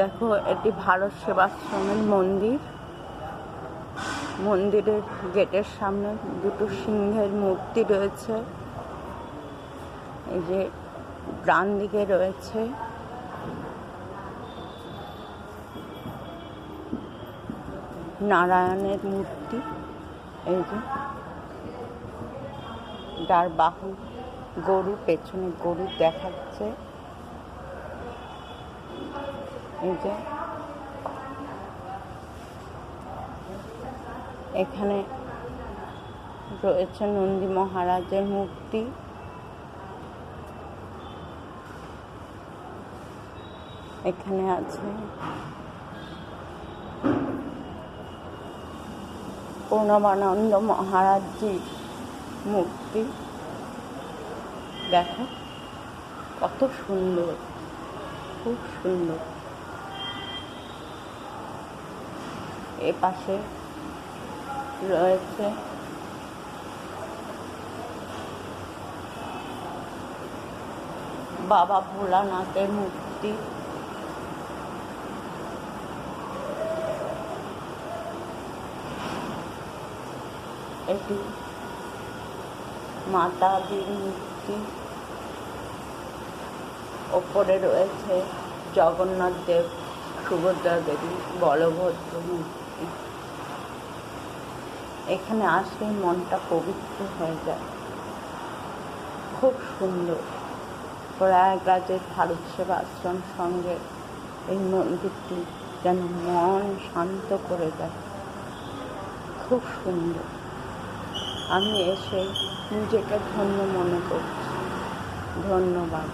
দেখো, এটি ভারত সেবাশ্রমের মন্দির। মন্দিরের গেটের সামনে দুটো সিংহের মূর্তি রয়েছে। এই যে ডান দিকে রয়েছে নারায়ণের মূর্তি। এই যে যার বাহু গরু, পেছনে গরু দেখাচ্ছে। এই যে এখানে রয়েছে নন্দী মহারাজের মূর্তি। এখানে আছে প্রণবানন্দ মহারাজজির মূর্তি। দেখো কত সুন্দর, খুব সুন্দর। এ পাশে রয়েছে বাবা ভোলানাথের মূর্তি। এটি মাতাজির মূর্তি। ওপরে রয়েছে জগন্নাথ দেব, সুভদ্রা দেবী, বলভদ্র মূর্তি। এখানে আসলে মনটা পবিত্র হয়ে যায়, খুব সুন্দর। প্রয়াগরাজের ভারত সেবাশ্রম সঙ্গে এই মন্দিরটি যেন মন শান্ত করে দেয়, খুব সুন্দর। আমি এসে নিজেকে ধন্য মনে করছি। ধন্যবাদ।